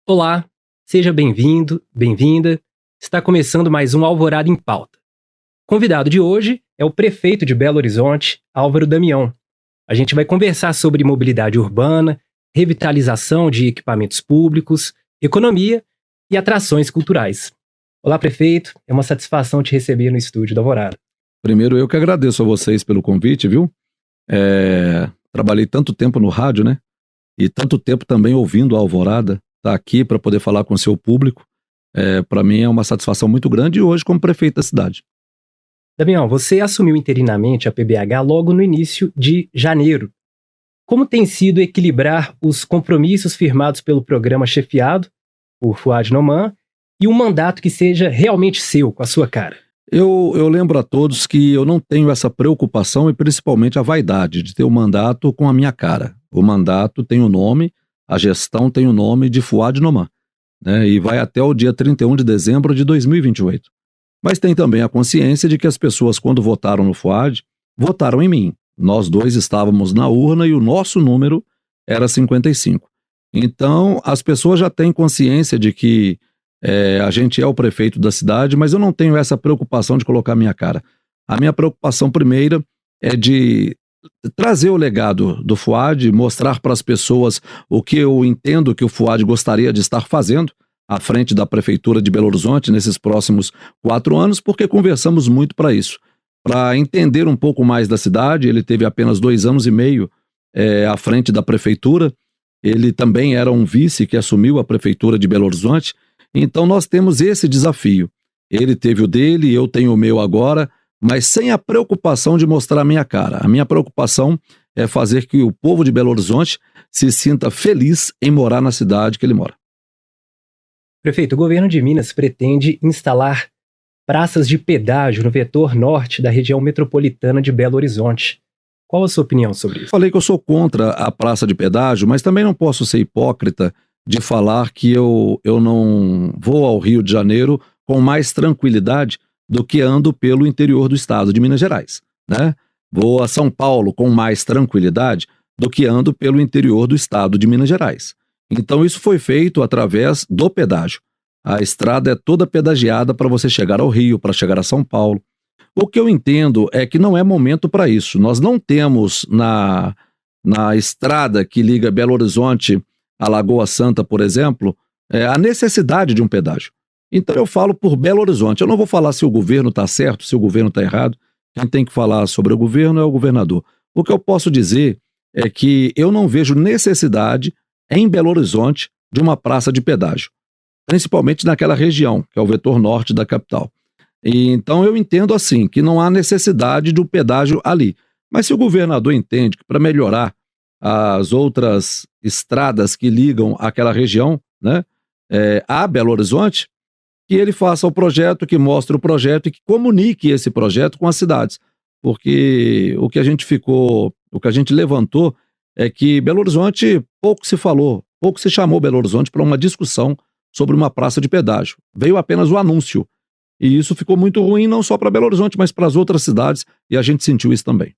Olá, seja bem-vindo, bem-vinda. Está começando mais um Alvorada em Pauta. O convidado de hoje é o prefeito de Belo Horizonte, Álvaro Damião. A gente vai conversar sobre mobilidade urbana, revitalização de equipamentos públicos, economia e atrações culturais. Olá, prefeito. É uma satisfação te receber no estúdio da Alvorada. Primeiro, eu que agradeço a vocês pelo convite, viu? Trabalhei tanto tempo no rádio, né? E tanto tempo também ouvindo a Alvorada. Estar aqui para poder falar com o seu público, para mim é uma satisfação muito grande, e hoje como prefeito da cidade. Damião, você assumiu interinamente a PBH logo no início de janeiro. Como tem sido equilibrar os compromissos firmados pelo programa chefiado por Fouad Noman e um mandato que seja realmente seu, com a sua cara? Eu lembro a todos que eu não tenho essa preocupação e principalmente a vaidade de ter o mandato com a minha cara. O mandato tem o nome, a gestão tem o nome de Fouad Noman, né? E vai até o dia 31 de dezembro de 2028. Mas tem também a consciência de que as pessoas, quando votaram no Fouad, votaram em mim. Nós dois estávamos na urna e o nosso número era 55. Então, as pessoas já têm consciência de que a gente é o prefeito da cidade, mas eu não tenho essa preocupação de colocar a minha cara. A minha preocupação primeira é de trazer o legado do Fouad, mostrar para as pessoas o que eu entendo que o Fouad gostaria de estar fazendo à frente da Prefeitura de Belo Horizonte nesses próximos 4 anos, porque conversamos muito para isso. Para entender um pouco mais da cidade, ele teve apenas 2 anos e meio à frente da Prefeitura, ele também era um vice que assumiu a Prefeitura de Belo Horizonte, então nós temos esse desafio. Ele teve o dele, eu tenho o meu agora, mas sem a preocupação de mostrar a minha cara. A minha preocupação é fazer que o povo de Belo Horizonte se sinta feliz em morar na cidade que ele mora. Prefeito, o governo de Minas pretende instalar praças de pedágio no vetor norte da região metropolitana de Belo Horizonte. Qual a sua opinião sobre isso? Falei que eu sou contra a praça de pedágio, mas também não posso ser hipócrita de falar que eu não vou ao Rio de Janeiro com mais tranquilidade do que ando pelo interior do estado de Minas Gerais, né? Vou a São Paulo com mais tranquilidade do que ando pelo interior do estado de Minas Gerais. Então isso foi feito através do pedágio. A estrada é toda pedagiada para você chegar ao Rio, para chegar a São Paulo. O que eu entendo é que não é momento para isso. Nós não temos na estrada que liga Belo Horizonte a Lagoa Santa, por exemplo, a necessidade de um pedágio. Então eu falo por Belo Horizonte. Eu não vou falar se o governo está certo, se o governo está errado. Quem tem que falar sobre o governo é o governador. O que eu posso dizer é que eu não vejo necessidade em Belo Horizonte de uma praça de pedágio, principalmente naquela região, que é o vetor norte da capital. E então eu entendo assim, que não há necessidade do pedágio ali. Mas se o governador entende que para melhorar as outras estradas que ligam àquela região, né, a Belo Horizonte, que ele faça o projeto, que mostre o projeto e que comunique esse projeto com as cidades. Porque o que a gente levantou é que Belo Horizonte pouco se falou, pouco se chamou Belo Horizonte para uma discussão sobre uma praça de pedágio. Veio apenas o anúncio. E isso ficou muito ruim não só para Belo Horizonte, mas para as outras cidades, e a gente sentiu isso também.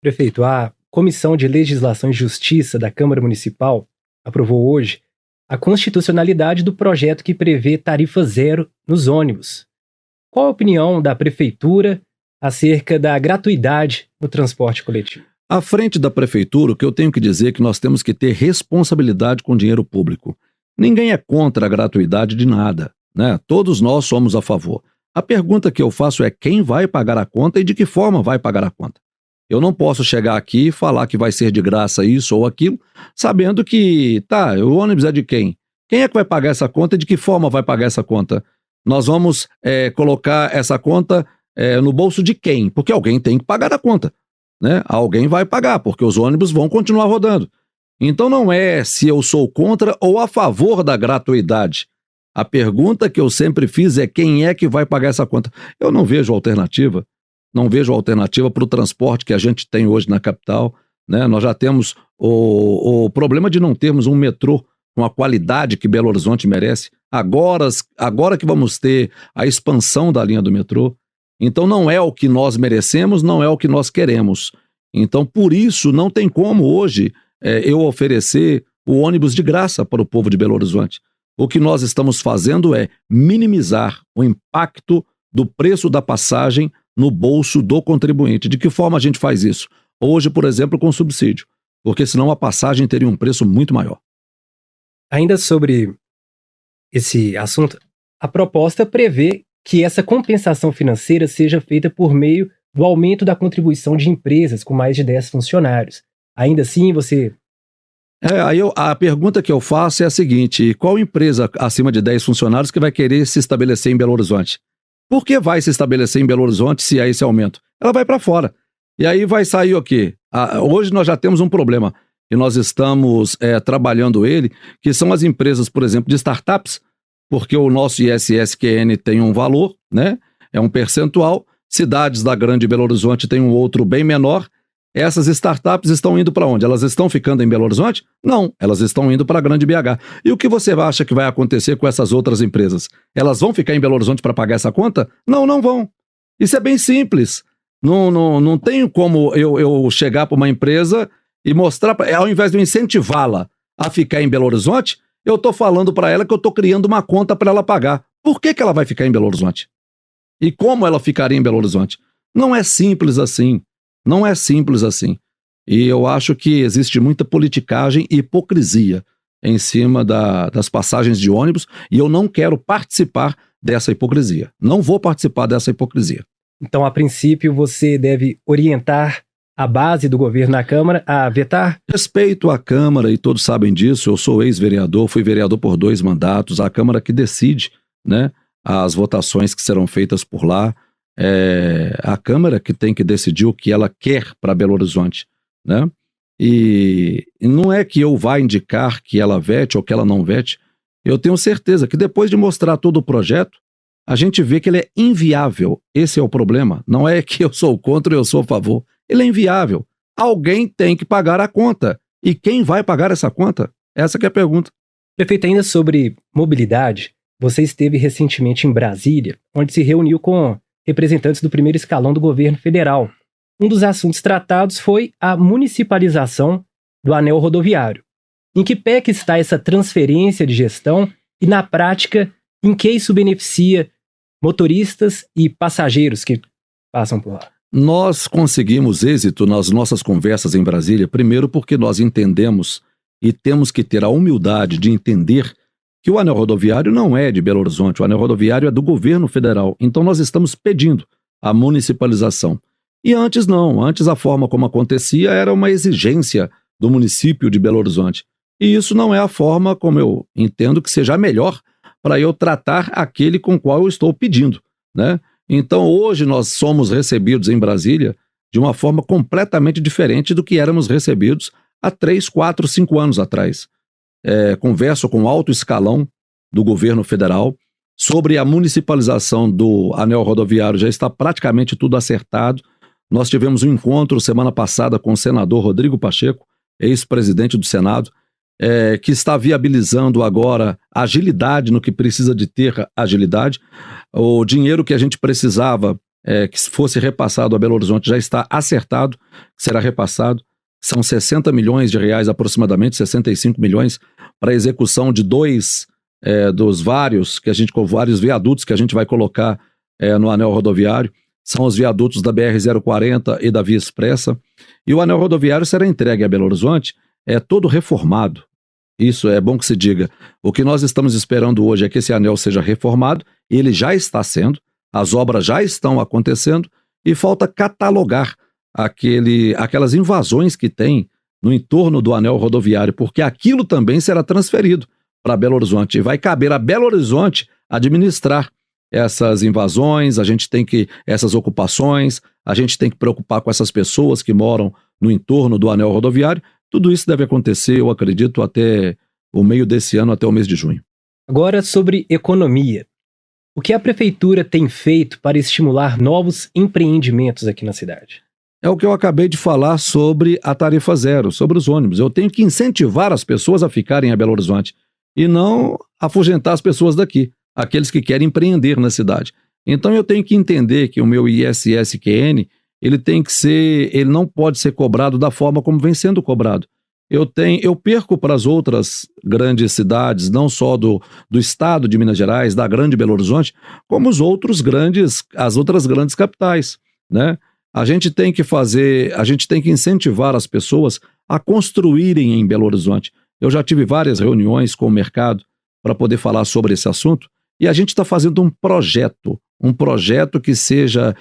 Prefeito, a Comissão de Legislação e Justiça da Câmara Municipal aprovou hoje a constitucionalidade do projeto que prevê tarifa zero nos ônibus. Qual a opinião da Prefeitura acerca da gratuidade no transporte coletivo? À frente da Prefeitura, o que eu tenho que dizer é que nós temos que ter responsabilidade com o dinheiro público. Ninguém é contra a gratuidade de nada, né? Todos nós somos a favor. A pergunta que eu faço é quem vai pagar a conta e de que forma vai pagar a conta. Eu não posso chegar aqui e falar que vai ser de graça isso ou aquilo, sabendo que, o ônibus é de quem? Quem é que vai pagar essa conta e de que forma vai pagar essa conta? Nós vamos colocar essa conta no bolso de quem? Porque alguém tem que pagar a conta, né? Alguém vai pagar, porque os ônibus vão continuar rodando. Então não é se eu sou contra ou a favor da gratuidade. A pergunta que eu sempre fiz é quem é que vai pagar essa conta? Eu não vejo alternativa. Não vejo alternativa para o transporte que a gente tem hoje na capital, né? Nós já temos o problema de não termos um metrô com a qualidade que Belo Horizonte merece. Agora que vamos ter a expansão da linha do metrô. Então não é o que nós merecemos, não é o que nós queremos. Então por isso não tem como hoje eu oferecer o ônibus de graça para o povo de Belo Horizonte. O que nós estamos fazendo é minimizar o impacto do preço da passagem no bolso do contribuinte. De que forma a gente faz isso? Hoje, por exemplo, com subsídio, porque senão a passagem teria um preço muito maior. Ainda sobre esse assunto, a proposta prevê que essa compensação financeira seja feita por meio do aumento da contribuição de empresas com mais de 10 funcionários. Ainda assim, você... A pergunta que eu faço é a seguinte: qual empresa acima de 10 funcionários que vai querer se estabelecer em Belo Horizonte? Por que vai se estabelecer em Belo Horizonte se há esse aumento? Ela vai para fora. E aí vai sair o quê? Hoje nós já temos um problema, e nós estamos trabalhando ele, que são as empresas, por exemplo, de startups, porque o nosso ISSQN tem um valor, né? É um percentual, cidades da grande Belo Horizonte têm um outro bem menor. Essas startups estão indo para onde? Elas estão ficando em Belo Horizonte? Não, elas estão indo para a grande BH. E o que você acha que vai acontecer com essas outras empresas? Elas vão ficar em Belo Horizonte para pagar essa conta? Não, não vão. Isso é bem simples. Não tem como eu chegar para uma empresa e mostrar, ao invés de eu incentivá-la a ficar em Belo Horizonte, eu estou falando para ela que eu estou criando uma conta para ela pagar. Por que ela vai ficar em Belo Horizonte? E como ela ficaria em Belo Horizonte? Não é simples assim. Não é simples assim. E eu acho que existe muita politicagem e hipocrisia em cima das passagens de ônibus, e eu não quero participar dessa hipocrisia. Não vou participar dessa hipocrisia. Então, a princípio, você deve orientar a base do governo na Câmara a vetar? Respeito à Câmara, e todos sabem disso, eu sou ex-vereador, fui vereador por 2 mandatos, a Câmara que decide, né, as votações que serão feitas por lá. É a Câmara que tem que decidir o que ela quer para Belo Horizonte, né? E não é que eu vá indicar que ela vete ou que ela não vete. Eu tenho certeza que depois de mostrar todo o projeto, a gente vê que ele é inviável. Esse é o problema. Não é que eu sou contra ou eu sou a favor. Ele é inviável. Alguém tem que pagar a conta. E quem vai pagar essa conta? Essa que é a pergunta. Prefeito, ainda sobre mobilidade, você esteve recentemente em Brasília, onde se reuniu com representantes do primeiro escalão do governo federal. Um dos assuntos tratados foi a municipalização do anel rodoviário. Em que pé que está essa transferência de gestão e, na prática, em que isso beneficia motoristas e passageiros que passam por lá? Nós conseguimos êxito nas nossas conversas em Brasília, primeiro porque nós entendemos e temos que ter a humildade de entender que o anel rodoviário não é de Belo Horizonte, o anel rodoviário é do governo federal. Então nós estamos pedindo a municipalização. E antes não, antes a forma como acontecia era uma exigência do município de Belo Horizonte. E isso não é a forma como eu entendo que seja a melhor para eu tratar aquele com qual eu estou pedindo, né? Então hoje nós somos recebidos em Brasília de uma forma completamente diferente do que éramos recebidos há 3, 4, 5 anos atrás. Converso com alto escalão do governo federal sobre a municipalização do anel rodoviário, já está praticamente tudo acertado. Nós tivemos um encontro semana passada com o senador Rodrigo Pacheco, ex-presidente do Senado, que está viabilizando agora agilidade no que precisa de ter agilidade. O dinheiro que a gente precisava que fosse repassado a Belo Horizonte já está acertado, será repassado. São 60 milhões de reais aproximadamente, 65 milhões, para a execução de dos vários viadutos que a gente vai colocar no anel rodoviário. São os viadutos da BR-040 e da Via Expressa. E o anel rodoviário será entregue a Belo Horizonte todo reformado. Isso é bom que se diga. O que nós estamos esperando hoje é que esse anel seja reformado, ele já está sendo, as obras já estão acontecendo e falta catalogar aquelas invasões que tem no entorno do anel rodoviário, porque aquilo também será transferido para Belo Horizonte e vai caber a Belo Horizonte administrar essas invasões, essas ocupações, a gente tem que preocupar com essas pessoas que moram no entorno do anel rodoviário. Tudo isso deve acontecer, eu acredito, até o meio desse ano, até o mês de junho. Agora sobre economia. O que a prefeitura tem feito para estimular novos empreendimentos aqui na cidade? É o que eu acabei de falar sobre a tarifa zero, sobre os ônibus. Eu tenho que incentivar as pessoas a ficarem em Belo Horizonte e não afugentar as pessoas daqui, aqueles que querem empreender na cidade. Então eu tenho que entender que o meu ISSQN, ele não pode ser cobrado da forma como vem sendo cobrado. Eu perco para as outras grandes cidades, não só do estado de Minas Gerais, da grande Belo Horizonte, como as outras grandes capitais, né? A gente tem que incentivar as pessoas a construírem em Belo Horizonte. Eu já tive várias reuniões com o mercado para poder falar sobre esse assunto, e a gente está fazendo um projeto que seja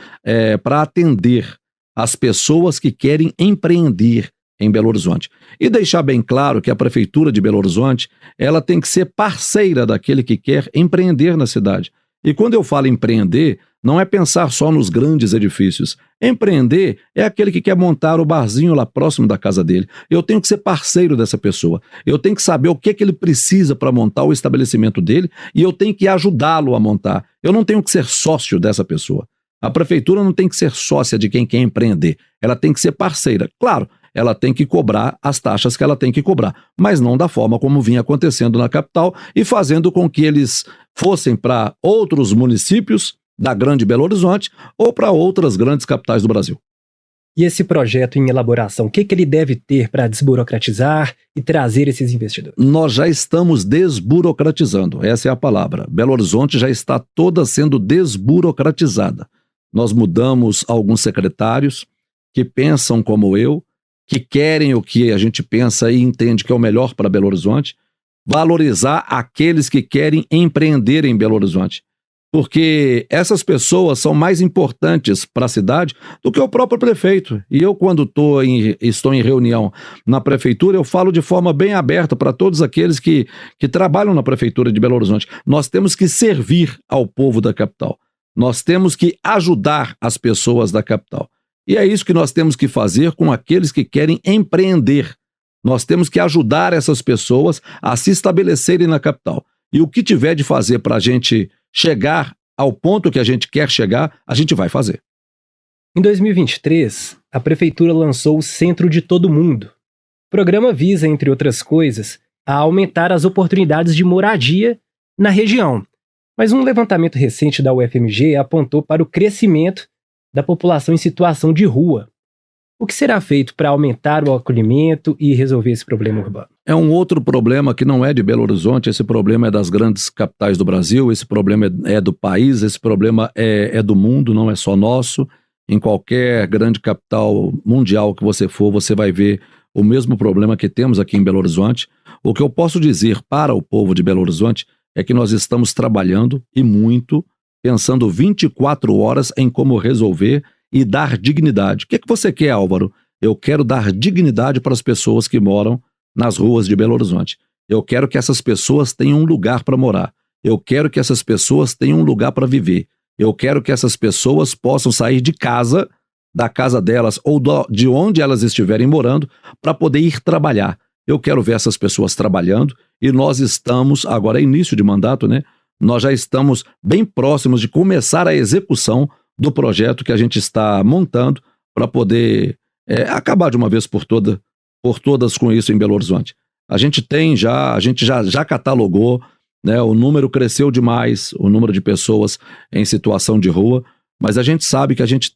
para atender as pessoas que querem empreender em Belo Horizonte. E deixar bem claro que a Prefeitura de Belo Horizonte, ela tem que ser parceira daquele que quer empreender na cidade. E quando eu falo empreender, não é pensar só nos grandes edifícios. Empreender é aquele que quer montar o barzinho lá próximo da casa dele. Eu tenho que ser parceiro dessa pessoa. Eu tenho que saber o que ele precisa para montar o estabelecimento dele e eu tenho que ajudá-lo a montar. Eu não tenho que ser sócio dessa pessoa. A prefeitura não tem que ser sócia de quem quer empreender. Ela tem que ser parceira. Claro, ela tem que cobrar as taxas que ela tem que cobrar, mas não da forma como vinha acontecendo na capital e fazendo com que eles fossem para outros municípios da grande Belo Horizonte ou para outras grandes capitais do Brasil. E esse projeto em elaboração, o que ele deve ter para desburocratizar e trazer esses investidores? Nós já estamos desburocratizando, essa é a palavra. Belo Horizonte já está toda sendo desburocratizada. Nós mudamos alguns secretários que pensam como eu, que querem o que a gente pensa e entende que é o melhor para Belo Horizonte, valorizar aqueles que querem empreender em Belo Horizonte. Porque essas pessoas são mais importantes para a cidade do que o próprio prefeito. E eu, quando estou em reunião na prefeitura, eu falo de forma bem aberta para todos aqueles que trabalham na prefeitura de Belo Horizonte. Nós temos que servir ao povo da capital. Nós temos que ajudar as pessoas da capital. E é isso que nós temos que fazer com aqueles que querem empreender. Nós temos que ajudar essas pessoas a se estabelecerem na capital. E o que tiver de fazer para a gente chegar ao ponto que a gente quer chegar, a gente vai fazer. Em 2023, a Prefeitura lançou o Centro de Todo Mundo. O programa visa, entre outras coisas, a aumentar as oportunidades de moradia na região. Mas um levantamento recente da UFMG apontou para o crescimento da população em situação de rua. O que será feito para aumentar o acolhimento e resolver esse problema urbano? É um outro problema que não é de Belo Horizonte, esse problema é das grandes capitais do Brasil, esse problema é do país, esse problema é do mundo, não é só nosso. Em qualquer grande capital mundial que você for, você vai ver o mesmo problema que temos aqui em Belo Horizonte. O que eu posso dizer para o povo de Belo Horizonte é que nós estamos trabalhando e muito, pensando 24 horas em como resolver e dar dignidade. O que você quer, Álvaro? Eu quero dar dignidade para as pessoas que moram nas ruas de Belo Horizonte. Eu quero que essas pessoas tenham um lugar para morar. Eu quero que essas pessoas tenham um lugar para viver. Eu quero que essas pessoas possam sair de casa, da casa delas ou de onde elas estiverem morando, para poder ir trabalhar. Eu quero ver essas pessoas trabalhando e nós estamos, agora é início de mandato, né? Nós já estamos bem próximos de começar a execução do projeto que a gente está montando para poder acabar de uma vez por todas com isso em Belo Horizonte. A gente já catalogou, né, o número cresceu demais, o número de pessoas em situação de rua, mas a gente sabe que a gente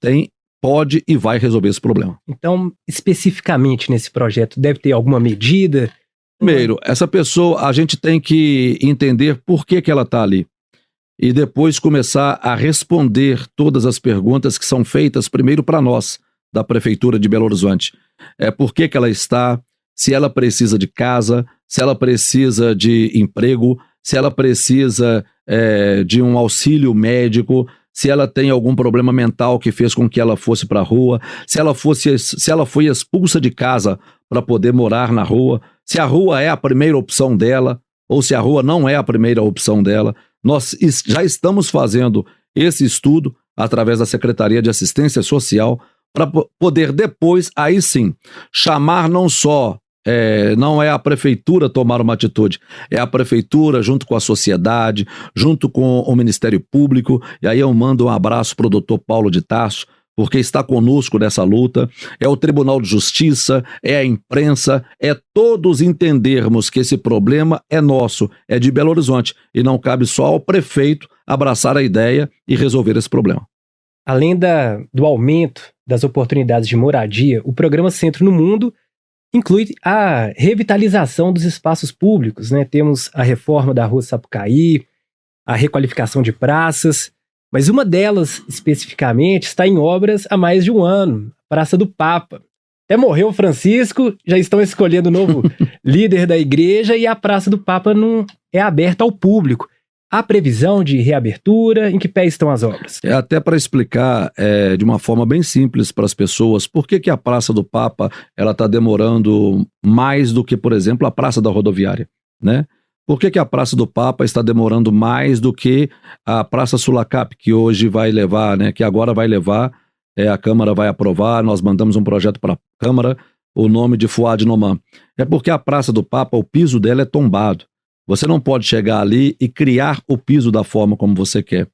pode e vai resolver esse problema. Então, especificamente nesse projeto, deve ter alguma medida? Primeiro, essa pessoa, a gente tem que entender por que ela está ali. E depois começar a responder todas as perguntas que são feitas primeiro para nós, da Prefeitura de Belo Horizonte. Por que ela está, se ela precisa de casa, se ela precisa de emprego, se ela precisa de um auxílio médico, se ela tem algum problema mental que fez com que ela fosse para a rua, se ela foi expulsa de casa para poder morar na rua, se a rua é a primeira opção dela ou se a rua não é a primeira opção dela. Nós já estamos fazendo esse estudo através da Secretaria de Assistência Social para poder depois, aí sim, chamar não só, não é a prefeitura tomar uma atitude, é a prefeitura junto com a sociedade, junto com o Ministério Público, e aí eu mando um abraço para o doutor Paulo de Tarso, porque está conosco nessa luta, é o Tribunal de Justiça, é a imprensa, é todos entendermos que esse problema é nosso, é de Belo Horizonte, e não cabe só ao prefeito abraçar a ideia e resolver esse problema. Além do aumento das oportunidades de moradia, o programa Centro no Mundo inclui a revitalização dos espaços públicos, né? Temos a reforma da Rua Sapucaí, a requalificação de praças, mas uma delas, especificamente, está em obras há mais de um ano, a Praça do Papa. Até morreu o Francisco, já estão escolhendo o novo líder da igreja e a Praça do Papa não é aberta ao público. Há previsão de reabertura? Em que pé estão as obras? Até para explicar de uma forma bem simples para as pessoas por que a Praça do Papa ela está demorando mais do que, por exemplo, a Praça da Rodoviária, né? Por que a Praça do Papa está demorando mais do que a Praça Sulacap, que hoje vai levar, né? Que agora vai levar, a Câmara vai aprovar, nós mandamos um projeto para a Câmara, o nome de Fuad Noman. É porque a Praça do Papa, o piso dela é tombado. Você não pode chegar ali e criar o piso da forma como você quer.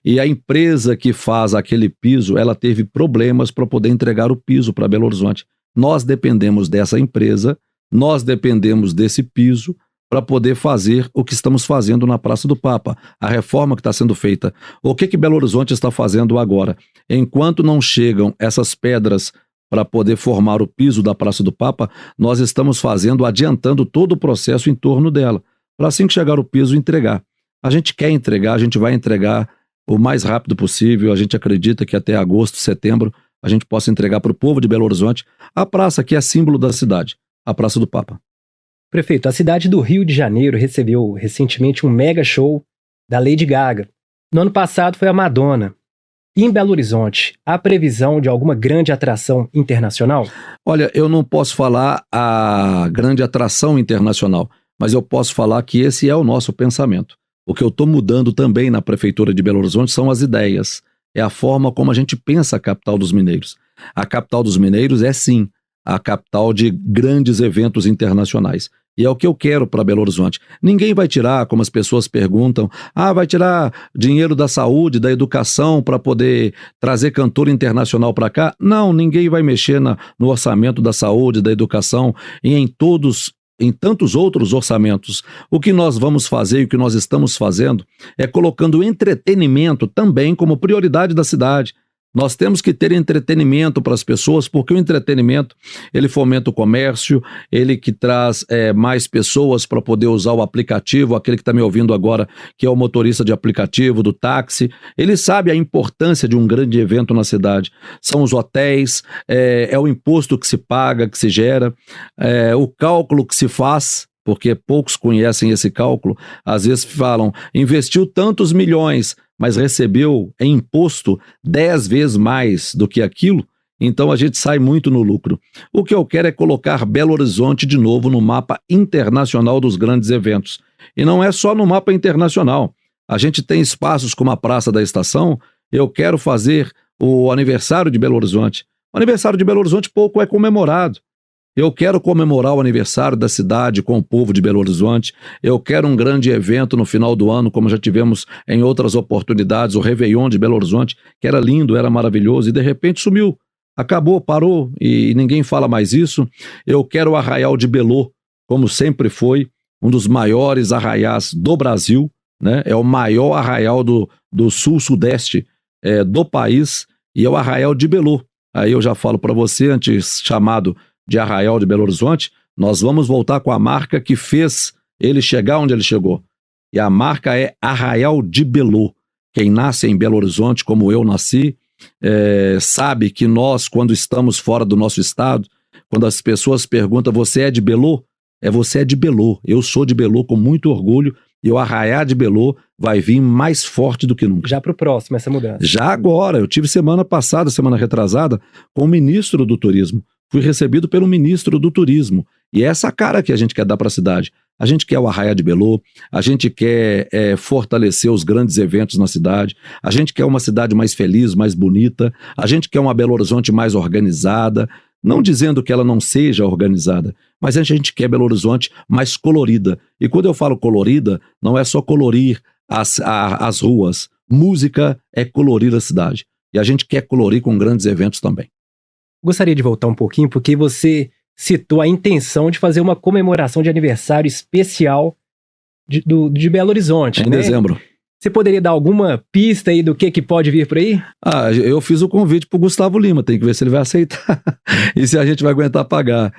E a empresa que faz aquele piso, ela teve problemas para poder entregar o piso para Belo Horizonte. Nós dependemos dessa empresa, nós dependemos desse piso para poder fazer o que estamos fazendo na Praça do Papa, a reforma que está sendo feita. O que Belo Horizonte está fazendo agora? Enquanto não chegam essas pedras para poder formar o piso da Praça do Papa, nós estamos adiantando todo o processo em torno dela, para assim que chegar o piso entregar. A gente quer entregar, a gente vai entregar o mais rápido possível, a gente acredita que até agosto, setembro, a gente possa entregar para o povo de Belo Horizonte a praça que é símbolo da cidade, a Praça do Papa. Prefeito, a cidade do Rio de Janeiro recebeu recentemente um mega show da Lady Gaga. No ano passado foi a Madonna. E em Belo Horizonte, há previsão de alguma grande atração internacional? Olha, eu não posso falar a grande atração internacional, mas eu posso falar que esse é o nosso pensamento. O que eu estou mudando também na Prefeitura de Belo Horizonte são as ideias. É a forma como a gente pensa a capital dos mineiros. A capital dos mineiros é, sim, a capital de grandes eventos internacionais. E é o que eu quero para Belo Horizonte. Ninguém vai tirar, como as pessoas perguntam, vai tirar dinheiro da saúde, da educação para poder trazer cantor internacional para cá? Não, ninguém vai mexer no orçamento da saúde, da educação e em tantos outros orçamentos. O que nós vamos fazer e o que nós estamos fazendo é colocando entretenimento também como prioridade da cidade. Nós temos que ter entretenimento para as pessoas, porque o entretenimento, ele fomenta o comércio, ele que traz mais pessoas para poder usar o aplicativo, aquele que está me ouvindo agora, que é o motorista de aplicativo, do táxi, ele sabe a importância de um grande evento na cidade. São os hotéis, é o imposto que se paga, que se gera, o cálculo que se faz, porque poucos conhecem esse cálculo, às vezes falam, investiu tantos milhões, mas recebeu em imposto 10 vezes mais do que aquilo, então a gente sai muito no lucro. O que eu quero é colocar Belo Horizonte de novo no mapa internacional dos grandes eventos. E não é só no mapa internacional. A gente tem espaços como a Praça da Estação, eu quero fazer o aniversário de Belo Horizonte. O aniversário de Belo Horizonte pouco é comemorado. Eu quero comemorar o aniversário da cidade com o povo de Belo Horizonte. Eu quero um grande evento no final do ano, como já tivemos em outras oportunidades, o Réveillon de Belo Horizonte, que era lindo, era maravilhoso, e de repente sumiu. Acabou, parou, e ninguém fala mais isso. Eu quero o Arraial de Belô, como sempre foi, um dos maiores arraiais do Brasil, né? É o maior arraial do sul-sudeste do país, e é o Arraial de Belô. Aí eu já falo para você, antes chamado de Arraial de Belo Horizonte, nós vamos voltar com a marca que fez ele chegar onde ele chegou. E a marca é Arraial de Belô. Quem nasce em Belo Horizonte, como eu nasci, sabe que nós, quando estamos fora do nosso estado, quando as pessoas perguntam, você é de Belô? Você é de Belô. Eu sou de Belô com muito orgulho, e o Arraial de Belô vai vir mais forte do que nunca. Já para o próximo, essa mudança. Já agora, eu tive semana passada, semana retrasada, com o ministro do Turismo. Fui recebido pelo ministro do Turismo. E é essa cara que a gente quer dar para a cidade. A gente quer o Arraial de Belô, a gente quer fortalecer os grandes eventos na cidade, a gente quer uma cidade mais feliz, mais bonita, a gente quer uma Belo Horizonte mais organizada, não dizendo que ela não seja organizada, mas a gente quer Belo Horizonte mais colorida. E quando eu falo colorida, não é só colorir as ruas. Música é colorir a cidade. E a gente quer colorir com grandes eventos também. Gostaria de voltar um pouquinho, porque você citou a intenção de fazer uma comemoração de aniversário especial de Belo Horizonte. Em dezembro. Você poderia dar alguma pista aí do que pode vir por aí? Eu fiz o convite pro Gustavo Lima, tem que ver se ele vai aceitar e se a gente vai aguentar pagar.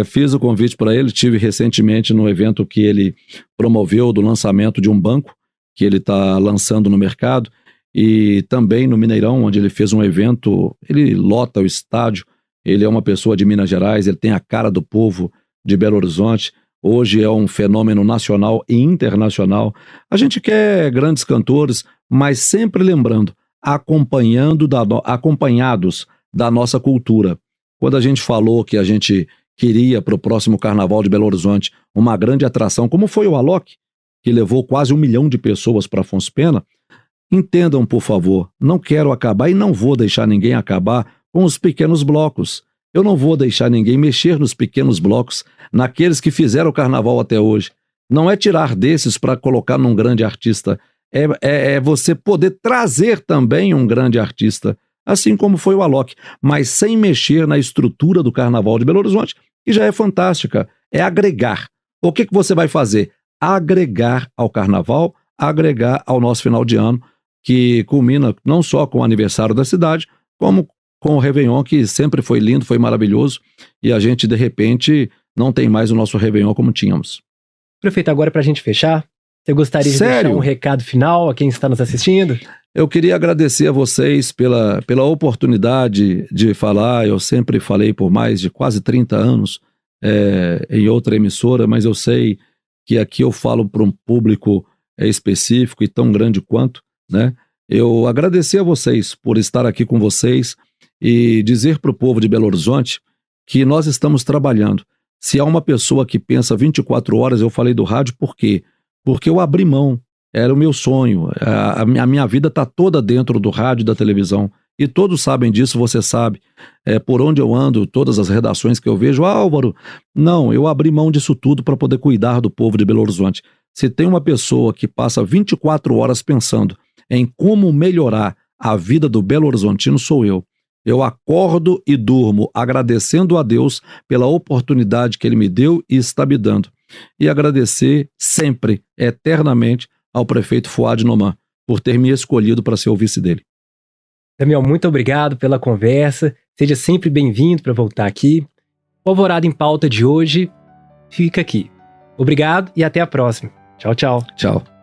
Fiz o convite para ele, tive recentemente no evento que ele promoveu do lançamento de um banco que ele está lançando no mercado, e também no Mineirão, onde ele fez um evento, ele lota o estádio, ele é uma pessoa de Minas Gerais, ele tem a cara do povo de Belo Horizonte. Hoje é um fenômeno nacional e internacional. A gente quer grandes cantores, mas sempre lembrando, acompanhados da nossa cultura. Quando a gente falou que a gente queria para o próximo Carnaval de Belo Horizonte uma grande atração, como foi o Alok, que levou quase 1 milhão de pessoas para Afonso Pena, entendam, por favor, não quero acabar e não vou deixar ninguém acabar com os pequenos blocos. Eu não vou deixar ninguém mexer nos pequenos blocos, naqueles que fizeram o carnaval até hoje. Não é tirar desses para colocar num grande artista. É você poder trazer também um grande artista, assim como foi o Alok, mas sem mexer na estrutura do Carnaval de Belo Horizonte, que já é fantástica. É agregar. O que você vai fazer? Agregar ao Carnaval, agregar ao nosso final de ano, que culmina não só com o aniversário da cidade, como com o Réveillon, que sempre foi lindo, foi maravilhoso, e a gente, de repente, não tem mais o nosso Réveillon como tínhamos. Prefeito, agora para a gente fechar, você gostaria de deixar um recado final a quem está nos assistindo? Eu queria agradecer a vocês pela oportunidade de falar. Eu sempre falei por mais de quase 30 anos em outra emissora, mas eu sei que aqui eu falo para um público específico e tão grande quanto, né? Eu agradecer a vocês por estar aqui com vocês e dizer para o povo de Belo Horizonte que nós estamos trabalhando. Se há uma pessoa que pensa 24 horas, eu falei do rádio, por quê? Porque eu abri mão, era o meu sonho, a minha vida está toda dentro do rádio e da televisão, e todos sabem disso, você sabe, por onde eu ando, todas as redações que eu vejo, Álvaro, não, eu abri mão disso tudo para poder cuidar do povo de Belo Horizonte. Se tem uma pessoa que passa 24 horas pensando em como melhorar a vida do Belo Horizontino, sou eu. Eu acordo e durmo agradecendo a Deus pela oportunidade que Ele me deu e está me dando. E agradecer sempre, eternamente, ao prefeito Fouad Noman por ter me escolhido para ser o vice dele. Damião, muito obrigado pela conversa. Seja sempre bem-vindo para voltar aqui. O Alvorada em Pauta de hoje fica aqui. Obrigado e até a próxima. Tchau, tchau. Tchau.